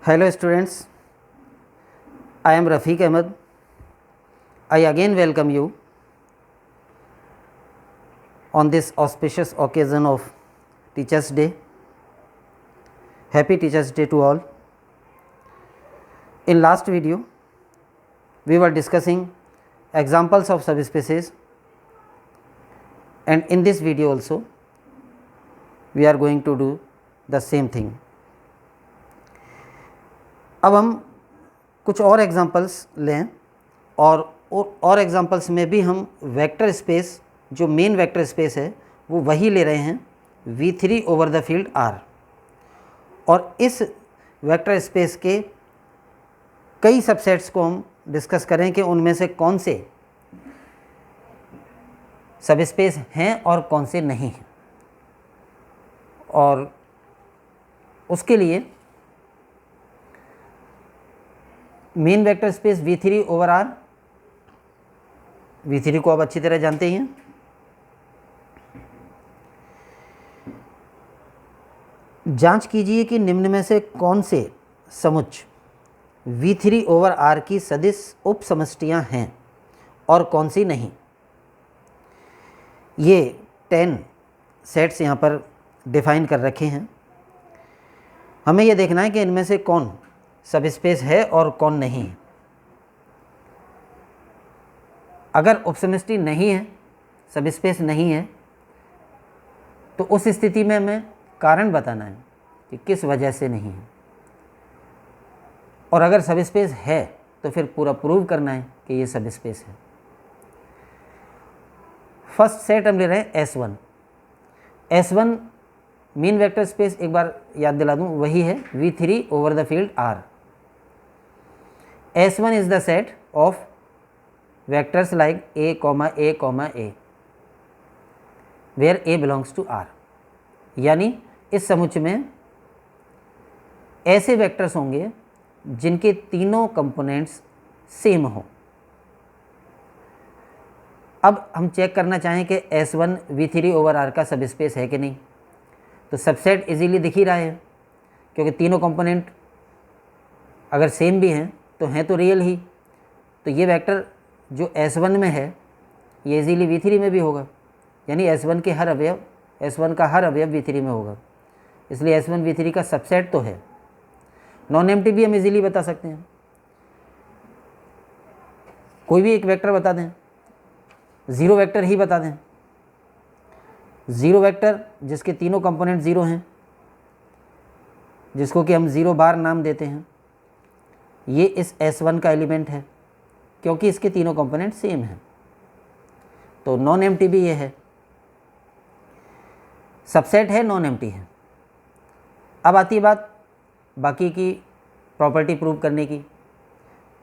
Hello students, I am Rafiq Ahmed. I again welcome you on this auspicious occasion of Teachers Day. Happy Teachers Day to all. In last video, we were discussing examples of subspecies, and in this video also we are going to do the same thing. अब हम कुछ और examples लें और examples में भी हम vector space, जो मेन वेक्टर स्पेस है वो वही ले रहे हैं V3 over the field R, और इस वेक्टर स्पेस के कई सबसेट्स को हम डिस्कस करें कि उनमें से कौन से सबस्पेस हैं और कौन से नहीं हैं। और उसके लिए main vector space V3 over R, V3 को आप अच्छी तरह जानते ही हैं। जांच कीजिए कि निम्न में से कौन से समुच्च V3 ओवर R की सदिश उप समष्टियां हैं और कौन सी नहीं। ये 10 सेट्स यहाँ पर डिफाइन कर रखे हैं। हमें यह देखना है कि इनमें से कौन सबस्पेस है और कौन नहीं है। अगर उपसमष्टि नहीं है, सबस्पेस नहीं है, तो उस स्थिति में हमें कारण बताना है कि किस वजह से नहीं है, और अगर सबस्पेस है तो फिर पूरा प्रूव करना है कि ये सबस्पेस है। फर्स्ट सेट हम ले रहे हैं S1। S1 mean vector space, एक बार याद दिला दूं, वही है V3 over the field R। S1 is the set of vectors like a, a, where a belongs to R। यानी इस समुच्चय में ऐसे वेक्टर्स होंगे जिनके तीनों कंपोनेंट्स सेम हो। अब हम चेक करना चाहें कि S1 V3 ओवर R का सबस्पेस है कि नहीं, तो सबसेट इजीली दिख ही रहा है, क्योंकि तीनों कंपोनेंट अगर सेम भी हैं तो हैं तो रियल ही। तो ये वेक्टर जो S1 में है ये इजीली V3 में भी होगा, यानी S1 के हर अवयव, S1 का हर अवयव V3 में होगा, इसलिए S1 V3 का सबसेट तो है। नॉन एम्प्टी भी हम इजीली बता सकते हैं। कोई भी एक वेक्टर बता दें, ज़ीरो वेक्टर ही बता दें, ज़ीरो वेक्टर जिसके तीनों कंपोनेंट ज़ीरो हैं, जिसको कि हम ज़ीरो बार नाम देते हैं, ये इस S1 का एलिमेंट है क्योंकि इसके तीनों कंपोनेंट सेम हैं। तो नॉन एम्प्टी भी ये है, सबसेट है, नॉन एम्प्टी है। अब आती है बात बाकी की प्रॉपर्टी प्रूव करने की।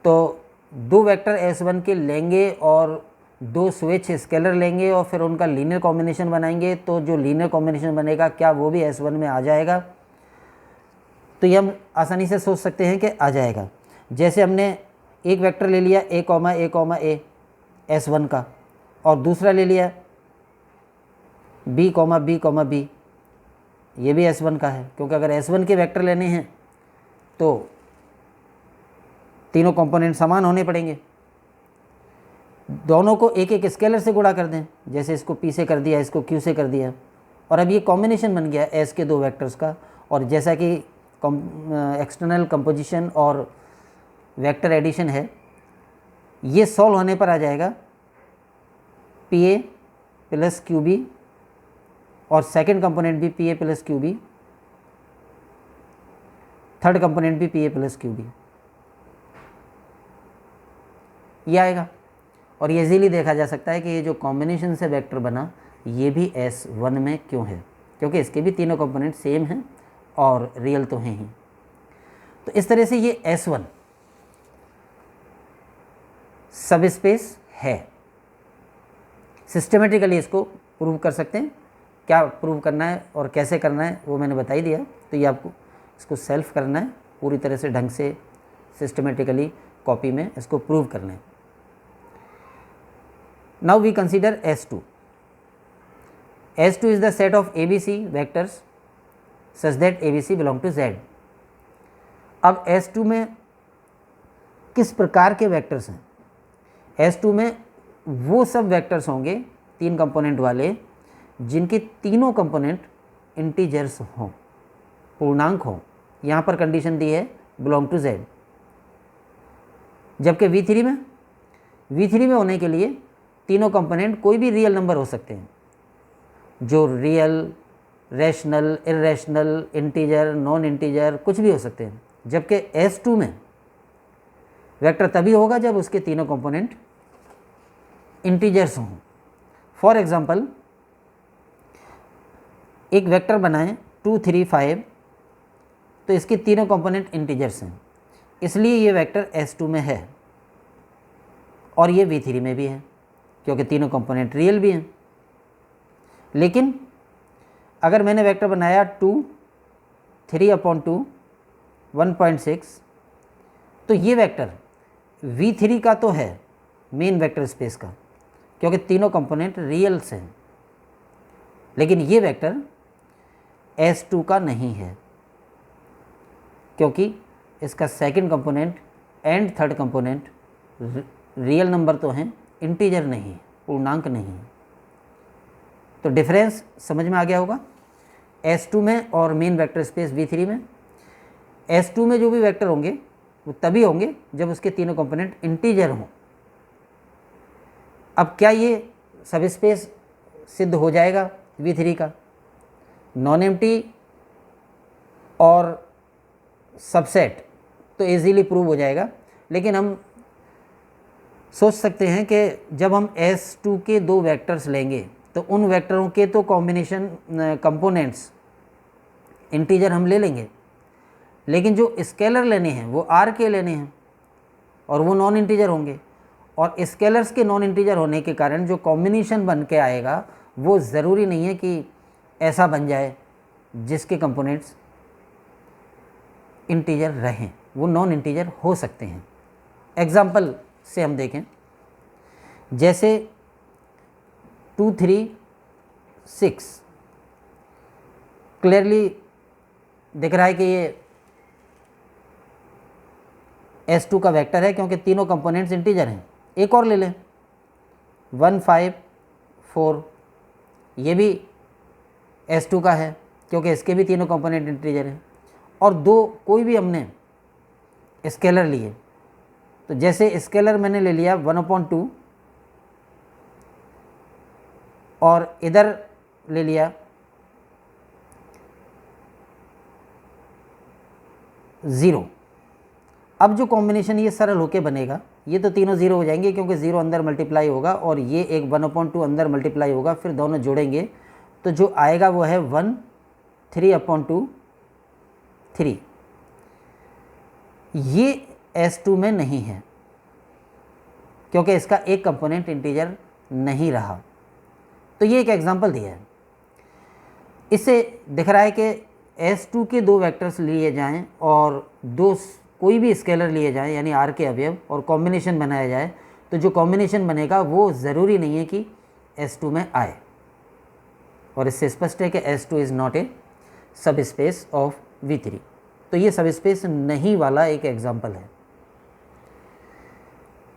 तो दो वेक्टर S1 के लेंगे और दो स्विच स्केलर लेंगे और फिर उनका लीनियर कॉम्बिनेशन बनाएंगे, तो जो लीनियर कॉम्बिनेशन बनेगा क्या वो भी S1 में आ जाएगा? तो ये हम आसानी से सोच सकते हैं कि आ जाएगा। जैसे हमने एक वेक्टर ले लिया a, a S1 का, और दूसरा ले लिया b, b, ये भी S1 का है, क्योंकि अगर S1 के वेक्टर लेने हैं तो तीनों कंपोनेंट समान होने पड़ेंगे। दोनों को एक एक स्केलर से गुणा कर दें, जैसे इसको p से कर दिया, इसको q से कर दिया, और अब ये कॉम्बिनेशन बन गया S के दो वेक्टर्स का। और जैसा कि एक्सटर्नल कंपोजिशन और वेक्टर एडिशन है, ये सॉल्व होने पर आ जाएगा PA प्लस QB, और सेकंड कंपोनेंट भी PA plus QB, third component भी PA प्लस QB, ये आएगा। और ये इजीली देखा जा सकता है कि ये जो कॉम्बिनेशन से वेक्टर बना ये भी S1 में क्यों है, क्योंकि इसके भी तीनों कंपोनेंट सेम हैं और रियल तो हैं ही। तो इस तरह से ये S1 सबस्पेस है। सिस्टमेटिकली इसको प्रूव कर सकते हैं। क्या प्रूव करना है और कैसे करना है वो मैंने बता ही दिया, तो ये आपको इसको सेल्फ करना है, पूरी तरह से ढंग से सिस्टमेटिकली कॉपी में इसको प्रूव करना है। Now we consider S2। S2 is the set of ABC vectors such that ABC belong to Z। अब S2 में किस प्रकार के वेक्टर्स हैं? S2 में वो सब वेक्टर्स होंगे 3 कंपोनेंट वाले जिनके तीनों कंपोनेंट इंटीजर्स हों, पूर्णांक हों। यहाँ पर कंडीशन दी है बिलोंग टू Z। जबकि V3 में होने के लिए तीनों कंपोनेंट कोई भी रियल नंबर हो सकते हैं, जो real, rational, irrational, integer, non integer कुछ भी हो सकते हैं। जबकि S2 में वेक्टर तभी होगा जब उसके तीनों कंपोनेंट इंटीजर्स हों। फॉर एग्जांपल, एक वेक्टर बनाएं 2, 3, 5, तो इसके तीनों कंपोनेंट इंटीजर्स हैं, इसलिए ये वेक्टर S2 में है और ये V3 में भी है क्योंकि तीनों कंपोनेंट रियल भी हैं। लेकिन अगर मैंने वेक्टर बनाया 2, 3/2, 1.6, तो ये वेक्टर V3 का तो है, मेन वेक्टर स्पेस का, क्योंकि तीनों कंपोनेंट रियल्स हैं। लेकिन ये वेक्टर S2 का नहीं है क्योंकि इसका second component and third component real number तो हैं, इंटीजर नहीं, पूर्णांक नहीं। तो डिफरेंस समझ में आ गया होगा S2 में और मेन वेक्टर स्पेस V3 में। S2 में जो भी वेक्टर होंगे वो तभी होंगे जब उसके तीनों कंपोनेंट इंटीजर हों। अब क्या ये सब स्पेस सिद्ध हो जाएगा V3 का? नॉन एम्प्टी और सबसेट तो इजीली प्रूव हो जाएगा, लेकिन हम सोच सकते हैं कि जब हम S2 के 2 वेक्टर्स लेंगे तो उन वेक्टरों के तो कॉम्बिनेशन कंपोनेंट्स इंटीजर हम ले लेंगे, लेकिन जो स्केलर लेने हैं वो R के लेने हैं और वो नॉन इंटीजर होंगे। और स्केलर्स के नॉन इंटीजर होने के कारण जो कॉम्बिनेशन बन के आएगा वो ज़रूरी नहीं है कि ऐसा बन जाए जिसके कंपोनेंट्स इंटीजर रहें, वो नॉन इंटीजर हो सकते हैं। एग्जाम्पल से हम देखें, जैसे 2, 3, 6 क्लियरली दिख रहा है कि ये S2 का वेक्टर है क्योंकि तीनों कंपोनेंट्स इंटीजर हैं। एक और ले लें 1, 5, 4, ये भी S2 का है क्योंकि इसके भी तीनों कंपोनेंट इंटीजर हैं। और 2 कोई भी हमने स्केलर लिए, तो जैसे स्केलर मैंने ले लिया 1/2 और इधर ले लिया 0। अब जो कॉम्बिनेशन ये सरल होके बनेगा, ये तो तीनों 0 हो जाएंगे क्योंकि 0 अंदर मल्टीप्लाई होगा और ये एक 1/2 अंदर मल्टीप्लाई होगा, फिर दोनों जोड़ेंगे तो जो आएगा वो है 1, 3/2, 3। ये S2 में नहीं है क्योंकि इसका एक कंपोनेंट इंटीजर नहीं रहा। तो ये एक एग्जांपल दिया है। इससे दिख रहा है कि S2 के 2 वेक्टर्स लिए जाएं और 2 कोई भी स्केलर लिए जाएं यानी R के अवयव और कॉम्बिनेशन बनाया जाए, तो जो कॉम्बिनेशन बनेगा वो ज़रूरी नहीं है कि S2 में आए। और इससे स्पष्ट है कि S2 इज़ नॉट ए सब स्पेस ऑफ V3। तो ये सब स्पेस नहीं वाला एक एग्जाम्पल है।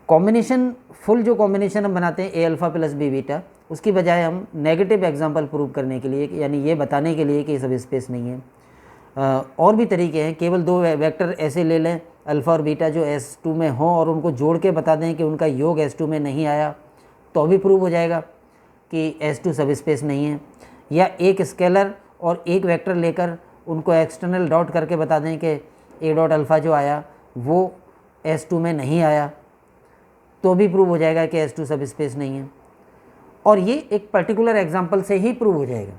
कॉम्बिनेशन फुल जो कॉम्बिनेशन हम बनाते हैं A alpha plus B beta, उसकी बजाय हम नेगेटिव एग्जाम्पल प्रूव करने के लिए, यानी ये बताने के लिए कि सब स्पेस नहीं है। और भी तरीके हैं, केवल 2 वेक्टर ऐसे ले लें अल्फ़ा और बीटा जो S2 में हों और उनको जोड़ के बता दें कि उनका योग S2 में नहीं आया, तो भी प्रूव हो जाएगा कि S2 सब स्पेस नहीं है। या एक स्केलर और एक वेक्टर लेकर उनको एक्सटर्नल डॉट करके बता दें कि A डॉट अल्फ़ा जो आया वो S2 में नहीं आया, तो भी प्रूव हो जाएगा कि S2 सब स्पेस नहीं है। और ये एक पर्टिकुलर एग्जांपल से ही प्रूव हो जाएगा।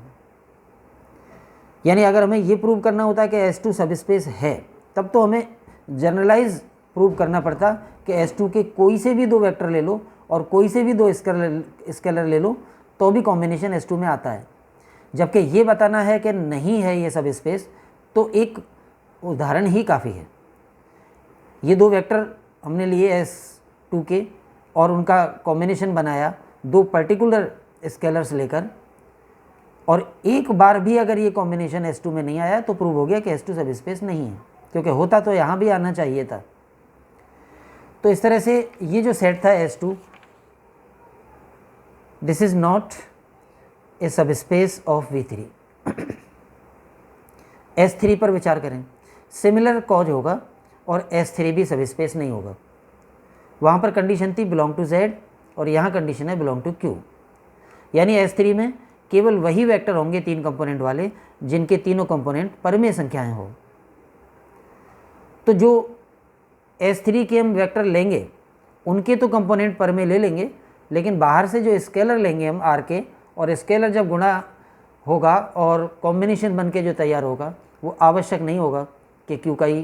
यानी अगर हमें ये प्रूव करना होता कि S2 सब स्पेस है, तब तो हमें जनरलाइज प्रूव करना पड़ता कि S2 के कोई से भी 2 वेक्टर ले लो और कोई से भी 2 स्केलर ले लो, तो भी कॉम्बिनेशन S2 में आता है। जबकि ये बताना है कि नहीं है ये सब स्पेस, तो एक उदाहरण ही काफ़ी है। ये 2 वेक्टर हमने लिए S2 के और उनका कॉम्बिनेशन बनाया 2 पर्टिकुलर स्केलर्स लेकर, और एक बार भी अगर ये कॉम्बिनेशन S2 में नहीं आया तो प्रूव हो गया कि S2 सब स्पेस नहीं है। क्योंकि होता तो यहाँ भी आना चाहिए था। तो इस तरह से ये जो सेट था S2, this is not a सब स्पेस ऑफ V3। S3 पर विचार करें, सिमिलर कॉज होगा और S3 भी सब स्पेस नहीं होगा। वहाँ पर कंडीशन थी बिलोंग टू Z और यहाँ कंडीशन है बिलोंग टू Q, यानी S3 में केवल वही वेक्टर होंगे 3 कंपोनेंट वाले जिनके तीनों कंपोनेंट परमेय संख्याएं हो। तो जो S3 के हम वेक्टर लेंगे उनके तो कंपोनेंट परमेय ले लेंगे, लेकिन बाहर से जो स्केलर लेंगे हम R के, और स्केलर जब गुणा होगा और कॉम्बिनेशन बन के जो तैयार होगा वो आवश्यक नहीं होगा कि Q का ही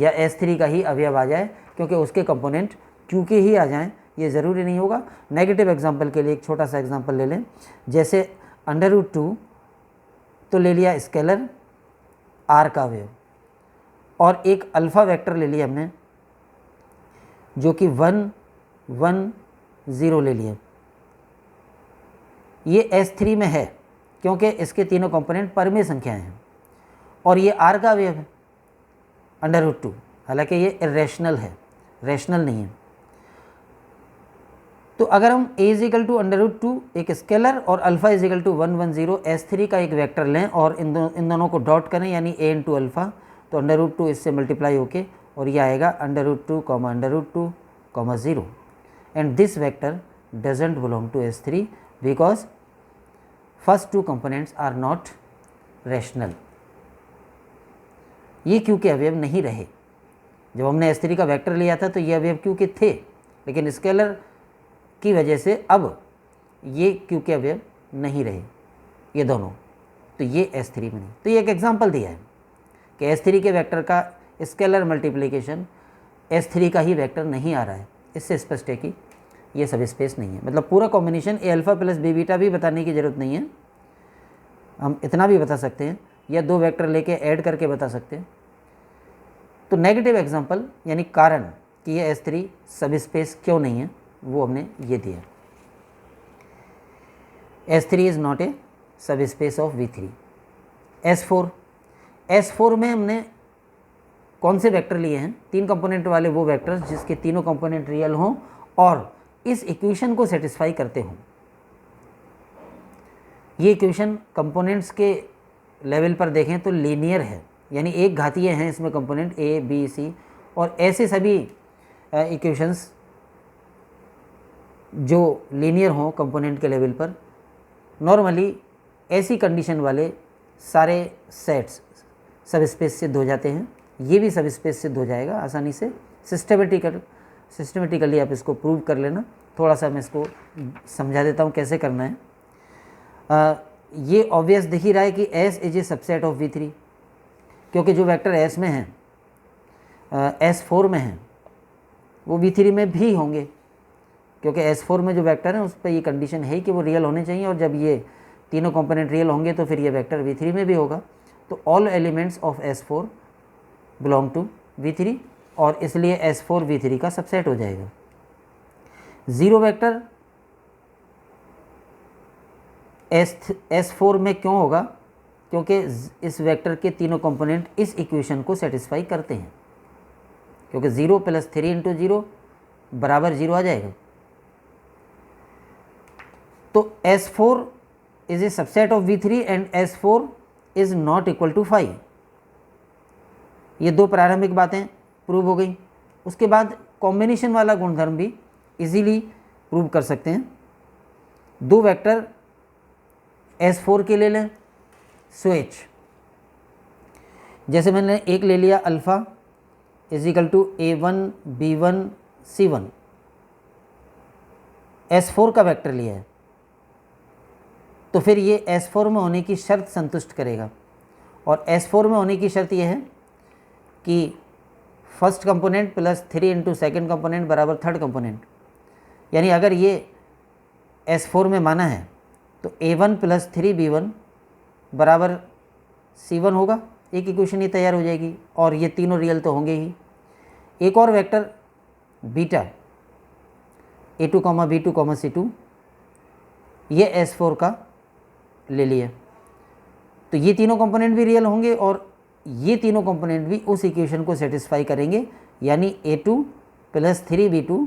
या S3 का ही अवयव आ जाए, क्योंकि उसके कंपोनेंट Q के ही आ जाएं, ये ज़रूरी नहीं होगा। नेगेटिव एग्जांपल के लिए एक छोटा सा एग्जांपल ले लें, जैसे √2 तो ले लिया स्केलर R का अवयव, और एक अल्फ़ा वेक्टर ले लिया हमने जो कि 1 1 0 ले लिया। ये S3 में है क्योंकि इसके तीनों कंपोनेंट परमेय संख्याएं हैं, और ये R का अवयव है √2, हालांकि ये इरेशनल है, रैशनल नहीं है। तो अगर हम a √2 एक स्केलर और अल्फ़ा 1 1 0 S3 का एक वेक्टर लें और इन दोनों को डॉट करें, यानी a इंटू अल्फ़ा, तो √2 इससे मल्टीप्लाई होके और ये आएगा √2, √2, 0, and this vector doesn't belong to S3 because first 2 components are not rational. ये Q के अवयव नहीं रहे। जब हमने S3 का वेक्टर लिया था तो ये अवयव Q के थे, लेकिन स्केलर की वजह से अब ये Q के अवयव नहीं रहे ये दोनों, तो ये S3 में नहीं। तो ये एक एग्जांपल दिया है कि S3 के वेक्टर का स्केलर मल्टीप्लिकेशन S3 का ही वेक्टर नहीं आ रहा है। इससे स्पष्ट है कि ये सब स्पेस नहीं है। मतलब पूरा combination a alpha plus b beta भी बताने की ज़रूरत नहीं है, हम इतना भी बता सकते हैं या 2 वेक्टर लेके ऐड करके बता सकते हैं। तो नेगेटिव एग्जांपल यानी कारण कि ये S3 सब स्पेस क्यों नहीं है वो हमने ये दिया। S3 इज़ नॉट ए सब स्पेस ऑफ V3। S4 में हमने कौन से वेक्टर लिए हैं? 3 कंपोनेंट वाले वो वेक्टर्स जिसके तीनों कंपोनेंट रियल हों और इस इक्वेशन को सेटिस्फाई करते हों। ये इक्वेशन कंपोनेंट्स के लेवल पर देखें तो लीनियर है, यानी एक घातीय हैं इसमें कंपोनेंट A, B, C, और ऐसे सभी इक्वेशंस जो लीनियर हों कंपोनेंट के लेवल पर, नॉर्मली ऐसी कंडीशन वाले सारे सेट्स सब स्पेस सिद्ध हो जाते हैं। ये भी सब स्पेस सिद्ध हो जाएगा आसानी से। सिस्टमेटिकली आप इसको प्रूव कर लेना। थोड़ा सा मैं इसको समझा देता हूँ कैसे करना है। ये ऑब्वियस दिख ही रहा है कि S is a subset of V3, क्योंकि जो वेक्टर S में हैं S4 में हैं वो V3 में भी होंगे, क्योंकि S4 में जो वेक्टर हैं उस पर ये कंडीशन है कि वो रियल होने चाहिए, और जब ये तीनों कंपोनेंट रियल होंगे तो फिर ये वेक्टर V3 में भी होगा। तो all elements of S4 belong to V3, और इसलिए S4 V3 का सबसेट हो जाएगा। 0 वेक्टर S4 में क्यों होगा? क्योंकि इस वेक्टर के तीनों कंपोनेंट इस इक्वेशन को सेटिस्फाई करते हैं, क्योंकि 0 + 3 × 0 बराबर 0 आ जाएगा। तो S4 is a subset of V3 and S4 is not equal to 5। ये 2 प्रारंभिक बातें प्रूव हो गई। उसके बाद कॉम्बिनेशन वाला गुणधर्म भी इजीली प्रूव कर सकते हैं। 2 वेक्टर S4 के ले लें, स्विच, जैसे मैंने एक ले लिया alpha is equal to A1 B1 C1, S4 का वेक्टर लिया है, तो फिर ये S4 में होने की शर्त संतुष्ट करेगा। और S4 में होने की शर्त यह है कि first component plus 3 × second component बराबर थर्ड कंपोनेंट, यानी अगर ये S4 में माना है तो A1 + 3B1 बराबर C1 होगा। एक इक्वेशन ही तैयार हो जाएगी, और ये तीनों रियल तो होंगे ही। एक और vector beta A2, B2, C2, ये S4 का ले लिया, तो ये तीनों कंपोनेंट भी रियल होंगे और ये तीनों कंपोनेंट भी उस इक्वेशन को सेटिस्फाई करेंगे, यानी A2 plus 3B2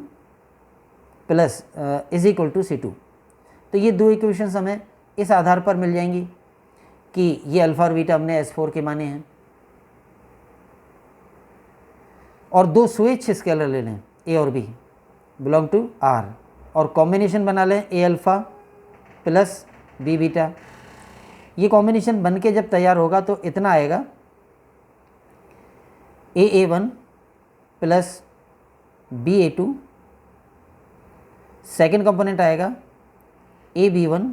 plus is equal to C2। तो ये दो इक्वेशंस हमें इस आधार पर मिल जाएंगी कि ये अल्फ़ा और बीटा हमने S4 के माने हैं। और दो स्वेच्छ स्केलर ले लें A और B बिलोंग टू R और कॉम्बिनेशन बना लें A alpha plus B beta. ये कॉम्बिनेशन बन के जब तैयार होगा तो इतना आएगा A1 plus BA2, second component आएगा AB1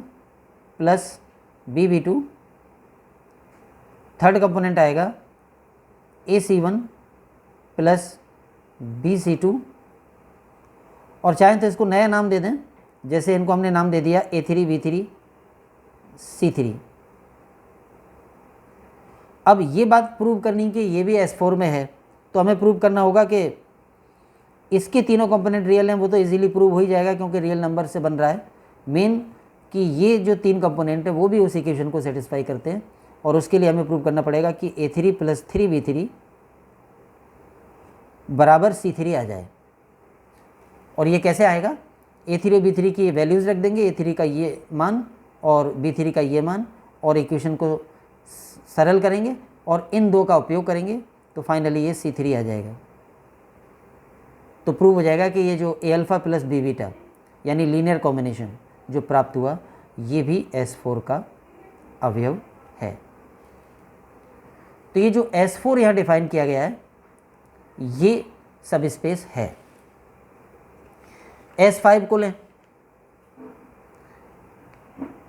plus BB2, third component आएगा AC1 प्लस BC2, और चाहें तो इसको नया नाम दे दें, जैसे इनको हमने नाम दे दिया A3 B3 C3। अब ये बात प्रूव करनी कि ये भी S4 में है, तो हमें प्रूव करना होगा कि इसके तीनों कंपोनेंट रियल हैं। वो तो इजीली प्रूव हो ही जाएगा क्योंकि रियल नंबर से बन रहा है। मेन कि ये जो तीन कंपोनेंट है वो भी उस इक्वेशन को सेटिस्फाई करते हैं, और उसके लिए हमें प्रूव करना पड़ेगा कि A3 प्लस 3B3 बराबर C3 आ जाए। और ये कैसे आएगा? A3 और B3 की वैल्यूज़ रख देंगे, A3 का ये मान और B3 का ये मान, और इक्वेशन को सरल करेंगे और इन दो का उपयोग करेंगे तो फाइनली ये C3 आ जाएगा। तो प्रूव हो जाएगा कि ये जो A alpha plus B beta यानी लीनियर कॉम्बिनेशन जो प्राप्त हुआ ये भी S4 का अवयव है। तो ये जो S4 यहाँ डिफाइन किया गया है ये सब स्पेस है। S5 को लें।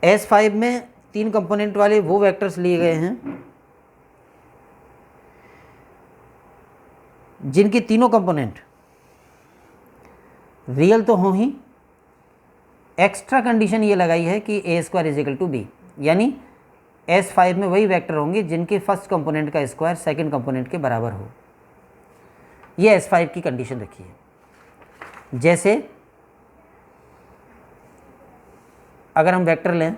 S5 में तीन कंपोनेंट वाले वो वेक्टर्स लिए गए हैं जिनके तीनों कंपोनेंट रियल तो हों ही, एक्स्ट्रा कंडीशन ये लगाई है कि A² is equal to B, यानी S5 में वही वेक्टर होंगे जिनके फर्स्ट कंपोनेंट का स्क्वायर सेकंड कंपोनेंट के बराबर हो। ये S5 की कंडीशन रखी है। जैसे अगर हम वेक्टर लें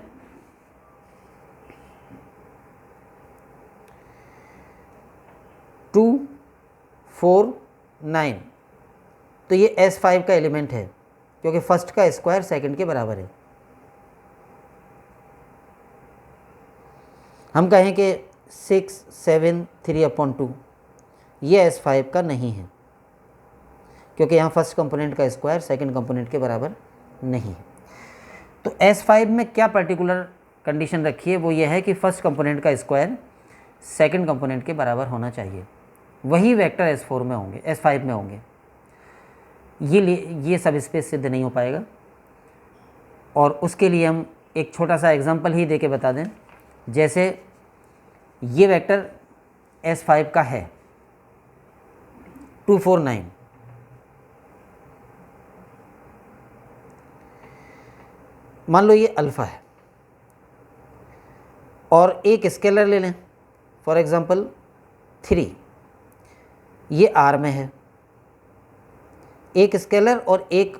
2 4 9, तो ये S5 का एलिमेंट है क्योंकि फर्स्ट का स्क्वायर सेकंड के बराबर है। हम कहें कि 6 7 3/2, ये S5 का नहीं है क्योंकि यहाँ फर्स्ट कंपोनेंट का स्क्वायर सेकंड कंपोनेंट के बराबर नहीं है। तो S5 में क्या पर्टिकुलर कंडीशन रखी है, वो ये है कि फर्स्ट कंपोनेंट का स्क्वायर सेकंड कंपोनेंट के बराबर होना चाहिए। वही वेक्टर S4 में होंगे, S5 में होंगे। ये सब स्पेस सिद्ध नहीं हो पाएगा, और उसके लिए हम एक छोटा सा एग्जांपल ही देके बता दें। जैसे ये वेक्टर S5 का है 2 4 9, मान लो ये अल्फ़ा है और एक स्केलर ले लें फॉर एग्जांपल 3, ये R में है। एक स्केलर और एक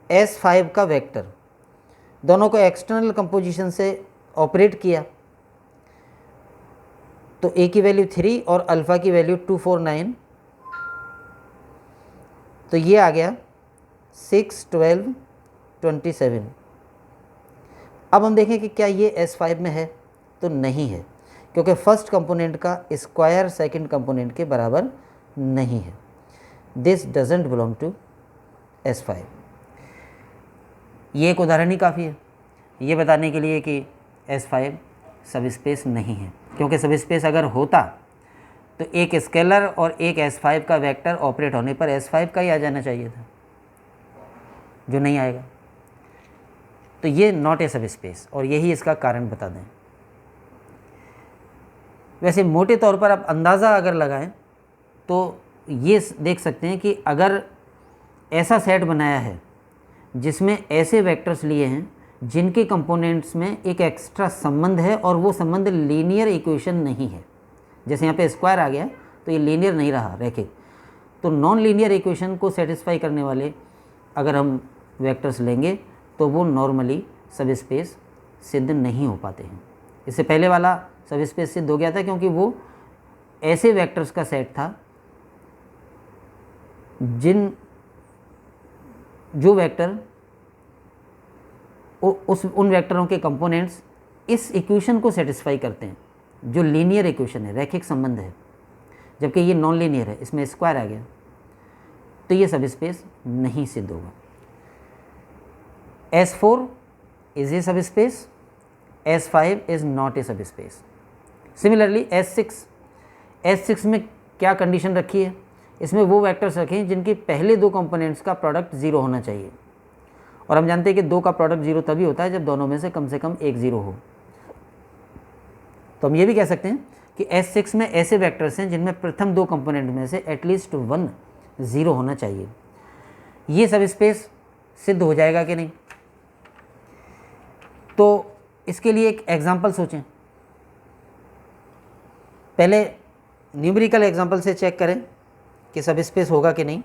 S5 का वेक्टर, दोनों को एक्सटर्नल कंपोजिशन से ऑपरेट किया तो A की वैल्यू 3 और अल्फ़ा की वैल्यू 2 4 9, तो ये आ गया 6 12 27। अब हम देखें कि क्या ये S5 में है, तो नहीं है क्योंकि फर्स्ट कंपोनेंट का स्क्वायर सेकंड कंपोनेंट के बराबर नहीं है। This doesn't belong to S5। ये एक उदाहरण ही काफ़ी है ये बताने के लिए कि S5 सब स्पेस नहीं है, क्योंकि सब स्पेस अगर होता तो एक स्केलर और एक S5 का वेक्टर ऑपरेट होने पर S5 का ही आ जाना चाहिए था, जो नहीं आएगा। तो ये नॉट ए सब स्पेस, और यही इसका कारण बता दें। वैसे मोटे तौर पर आप अंदाज़ा अगर लगाएं तो ये देख सकते हैं कि अगर ऐसा सेट बनाया है जिसमें ऐसे वेक्टर्स लिए हैं जिनके कंपोनेंट्स में एक एक्स्ट्रा संबंध है और वो संबंध लीनियर इक्वेशन नहीं है, जैसे यहाँ पे स्क्वायर आ गया तो ये लीनियर नहीं रहा रैखिक, तो नॉन लीनियर इक्वेशन को सेटिस्फाई करने वाले अगर हम वेक्टर्स लेंगे तो वो नॉर्मली सब स्पेस सिद्ध नहीं हो पाते हैं। इससे पहले वाला सब स्पेस सिद्ध हो गया था क्योंकि वो ऐसे वेक्टर्स का सेट था जो वेक्टर उन वेक्टरों के कंपोनेंट्स इस इक्वेशन को सेटिस्फाई करते हैं, जो लीनियर इक्वेशन है, रैखिक संबंध है, जबकि ये नॉन लीनियर है, इसमें स्क्वायर आ गया, तो ये सब स्पेस नहीं सिद्ध होगा। S4 इज ए सब space, S5 is not a सब स्पेस। सिमिलरली S6 में क्या कंडीशन रखी है? इसमें वो वेक्टर्स रखे हैं जिनके पहले दो कंपोनेंट्स का प्रोडक्ट जीरो होना चाहिए, और हम जानते हैं कि दो का प्रोडक्ट जीरो तभी होता है जब दोनों में से कम एक जीरो हो। तो हम ये भी कह सकते हैं कि S6 में ऐसे वेक्टर्स हैं जिनमें प्रथम दो कंपोनेंट में से एटलीस्ट वन ज़ीरो होना चाहिए। ये सब स्पेस सिद्ध हो जाएगा कि नहीं? तो इसके लिए एक एग्जांपल सोचें। पहले न्यूमेरिकल एग्जांपल से चेक करें कि सब स्पेस होगा कि नहीं।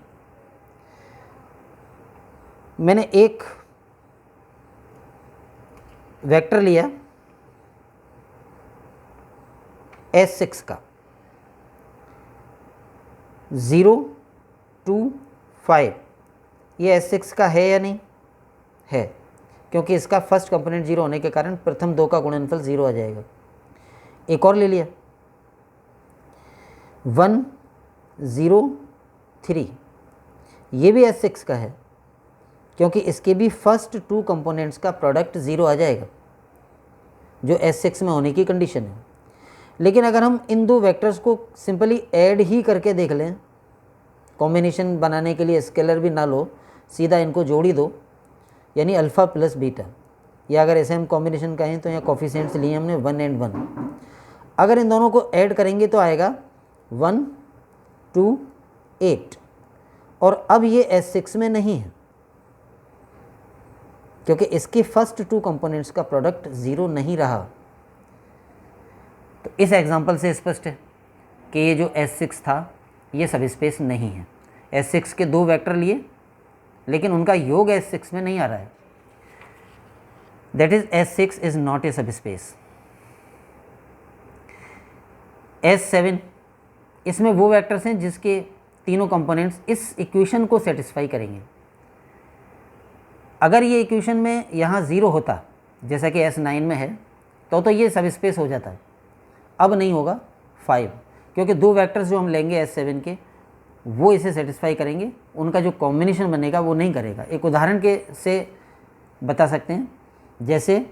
मैंने एक वेक्टर लिया S6 का 0 2 5, ये S6 का है या नहीं? है, क्योंकि इसका फर्स्ट कंपोनेंट जीरो होने के कारण प्रथम दो का गुणनफल जीरो आ जाएगा। एक और ले लिया 1 0 3, ये भी S6 का है, क्योंकि इसके भी फर्स्ट टू कंपोनेंट्स का प्रोडक्ट ज़ीरो आ जाएगा, जो S6 में होने की कंडीशन है। लेकिन अगर हम इन दो वेक्टर्स को सिंपली ऐड ही करके देख लें, कॉम्बिनेशन बनाने के लिए स्केलर भी ना लो, सीधा इनको जोड़ ही दो, यानी अल्फ़ा प्लस बीटा, या अगर ऐसे हम कॉम्बिनेशन कहें तो यहाँ कॉफिशिएंट्स लिए हमने 1 and 1। अगर इन दोनों को ऐड करेंगे तो आएगा 1 2 8, और अब ये S6 में नहीं है, क्योंकि इसके फर्स्ट टू कंपोनेंट्स का प्रोडक्ट ज़ीरो नहीं रहा। तो इस एग्जांपल से स्पष्ट है कि ये जो S6 था ये सब स्पेस नहीं है। S6 के दो वेक्टर लिए, लेकिन उनका योग S6 में नहीं आ रहा है। That is S6 is not a सब स्पेस। S7, इसमें वो वेक्टर्स हैं जिसके तीनों कंपोनेंट्स इस इक्वेशन को सेटिस्फाई करेंगे। अगर ये इक्वेशन में यहाँ ज़ीरो होता, जैसा कि S9 में है, तो ये सब स्पेस हो जाता है। अब नहीं होगा 5, क्योंकि दो वेक्टर्स जो हम लेंगे S7 के, वो इसे सेटिस्फाई करेंगे, उनका जो कॉम्बिनेशन बनेगा वो नहीं करेगा। एक उदाहरण के से बता सकते हैं, जैसे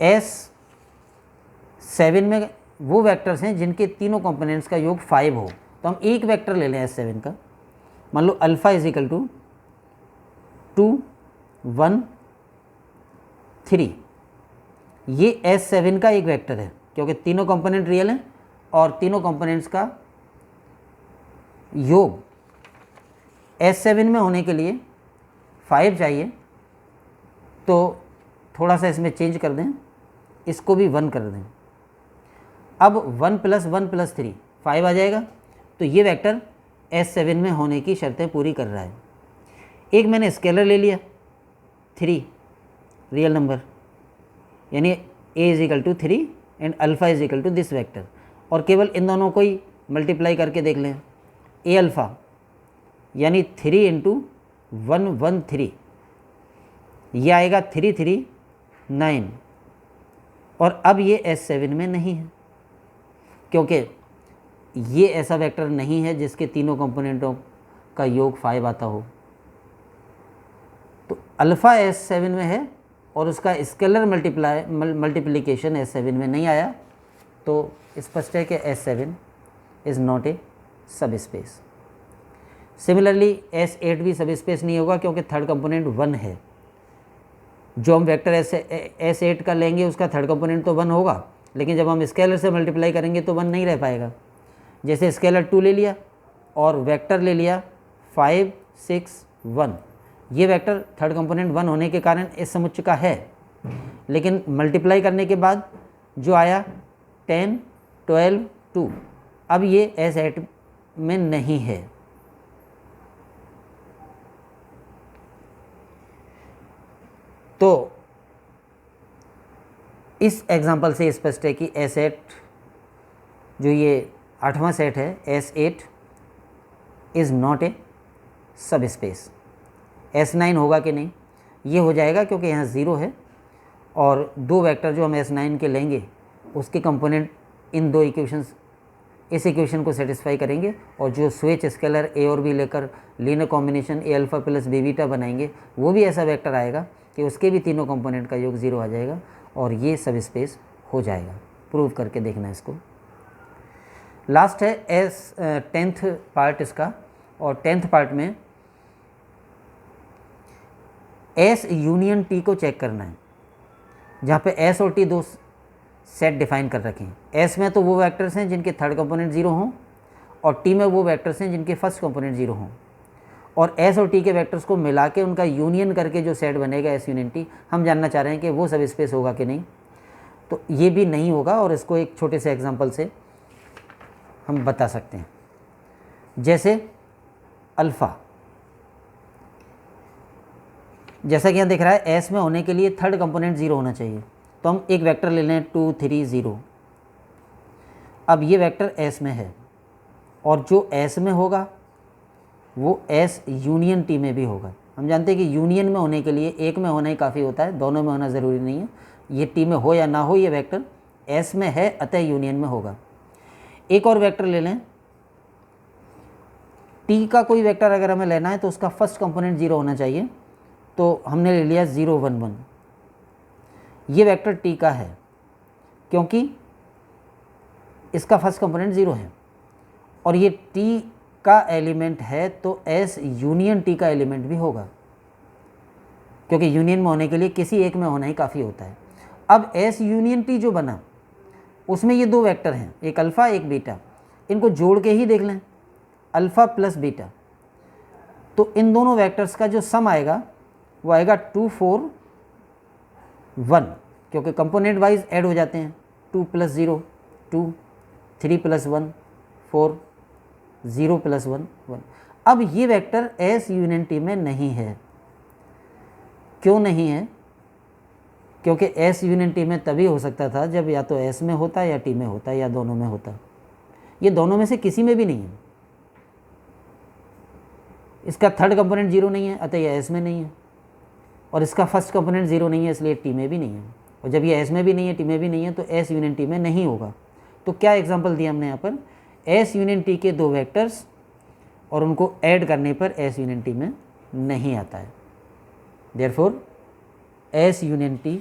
S7 में वो वेक्टर्स हैं जिनके तीनों कंपोनेंट्स का योग 5 हो, तो हम एक वेक्टर ले लें S7 का, मान लो अल्फ़ा इज इक्वल टू 2 1 3। ये S7 का एक वेक्टर है, क्योंकि तीनों कंपोनेंट रियल हैं और तीनों कंपोनेंट्स का योग S7 में होने के लिए 5 चाहिए। तो थोड़ा सा इसमें चेंज कर दें, इसको भी 1 कर दें। अब 1 + 1 + 3 5 आ जाएगा। तो ये वेक्टर S7 में होने की शर्तें पूरी कर रहा है। एक मैंने स्केलर ले लिया 3, रियल नंबर, यानी A is equal to 3 and alpha is equal to this vector, और केवल इन दोनों को ही मल्टीप्लाई करके देख लें। A अल्फ़ा यानी 3 × 1 1 3, ये आएगा 3 3 9, और अब ये S7 में नहीं है, क्योंकि ये ऐसा वेक्टर नहीं है जिसके तीनों कंपोनेंटों का योग 5 आता हो। तो अल्फ़ा S7 में है और उसका स्केलर मल्टीप्लिकेशन S7 में नहीं आया, तो स्पष्ट है कि S7 इज़ नॉट ए सब स्पेस। सिमिलरली S8 भी सब स्पेस नहीं होगा, क्योंकि थर्ड कंपोनेंट 1 है। जो हम वेक्टर S8 का लेंगे उसका थर्ड कंपोनेंट तो 1 होगा, लेकिन जब हम स्केलर से मल्टीप्लाई करेंगे तो 1 नहीं रह पाएगा। जैसे स्केलर 2 ले लिया और वेक्टर ले लिया 5 6 1, ये वेक्टर थर्ड कंपोनेंट 1 होने के कारण इस समुच्चय का है, लेकिन मल्टीप्लाई करने के बाद जो आया 10 12 2, अब ये S8 में नहीं है। तो इस एग्जाम्पल से स्पष्ट है कि S8 जो ये 8वां सेट है S8 इज़ नॉट ए सब स्पेस। S9 होगा कि नहीं, ये हो जाएगा क्योंकि यहाँ 0 है और दो वेक्टर जो हम S9 के लेंगे उसके कंपोनेंट इन दो इक्वेशंस इस इक्वेशन को सेटिस्फाई करेंगे और जो स्विच स्केलर ए और बी लेकर लीनियर कॉम्बिनेशन ए अल्फ़ा प्लस बी बीटा बनाएंगे वो भी ऐसा वेक्टर आएगा कि उसके भी तीनों कंपोनेंट का योग 0 आ जाएगा और ये सब स्पेस हो जाएगा। प्रूव करके देखना इसको। लास्ट है 10th पार्ट इसका, और 10th पार्ट में S यूनियन T को चेक करना है, जहाँ पे S और T दो सेट डिफाइन कर रखे हैं। S में तो वो वेक्टर्स हैं जिनके थर्ड कंपोनेंट 0 हों और T में वो वेक्टर्स हैं जिनके फर्स्ट कंपोनेंट 0 हों, और S और T के वेक्टर्स को मिला के उनका यूनियन करके जो सेट बनेगा S यूनियन T, हम जानना चाह रहे हैं कि वो सब स्पेस होगा कि नहीं। तो ये भी नहीं होगा और इसको एक छोटे से एग्जांपल से हम बता सकते हैं। जैसे अल्फ़ा, जैसा कि यहाँ दिख रहा है S में होने के लिए थर्ड कंपोनेंट 0 होना चाहिए, तो हम एक वेक्टर ले लें 2 3 0। अब ये वेक्टर S में है और जो S में होगा वो S यूनियन T में भी होगा। हम जानते हैं कि यूनियन में होने के लिए एक में होना ही काफ़ी होता है, दोनों में होना ज़रूरी नहीं है। ये T में हो या ना हो, ये वेक्टर S में है अतः यूनियन में होगा। एक और वेक्टर ले लें, T का कोई वेक्टर अगर हमें लेना है तो उसका फर्स्ट कंपोनेंट 0 होना चाहिए, तो हमने ले लिया 0 1 1। ये वेक्टर T का है क्योंकि इसका फर्स्ट कंपोनेंट 0 है और ये T का एलिमेंट है, तो S यूनियन T का एलिमेंट भी होगा, क्योंकि यूनियन में होने के लिए किसी एक में होना ही काफ़ी होता है। अब S यूनियन T जो बना उसमें ये दो वेक्टर हैं, एक अल्फ़ा एक बीटा, इनको जोड़ के ही देख लें, अल्फ़ा प्लस बीटा, तो इन दोनों वेक्टर्स का जो सम आएगा वो आएगा 2 4 1, क्योंकि कंपोनेंट वाइज ऐड हो जाते हैं। 2 + 0 2, 3 + 1 4, 0 + 1 1। अब ये वेक्टर S यूनियन T में नहीं है। क्यों नहीं है? क्योंकि S यूनियन T में तभी हो सकता था जब या तो S में होता या T में होता या दोनों में होता। ये दोनों में से किसी में भी नहीं है। इसका थर्ड कंपोनेंट 0 नहीं है अतः यह S में नहीं है, और इसका फर्स्ट कंपोनेंट 0 नहीं है इसलिए T में भी नहीं है, और जब ये S में भी नहीं है T में भी नहीं है तो S यूनियन T में नहीं होगा। तो क्या एग्जांपल दिया हमने यहाँ पर, S यूनियन T के दो वेक्टर्स और उनको ऐड करने पर S यूनियन T में नहीं आता है। Therefore S union T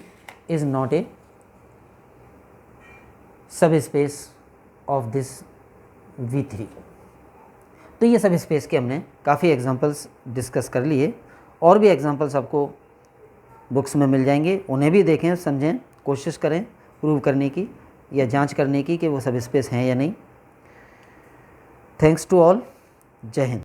is not a सब स्पेस ऑफ दिस V3। तो ये सब स्पेस के हमने काफ़ी एग्जांपल्स डिस्कस कर लिए, और भी एग्जांपल्स आपको बुक्स में मिल जाएंगे, उन्हें भी देखें, समझें, कोशिश करें प्रूव करने की या जांच करने की कि वो सब स्पेस हैं या नहीं। Thanks to all. जय हिंद।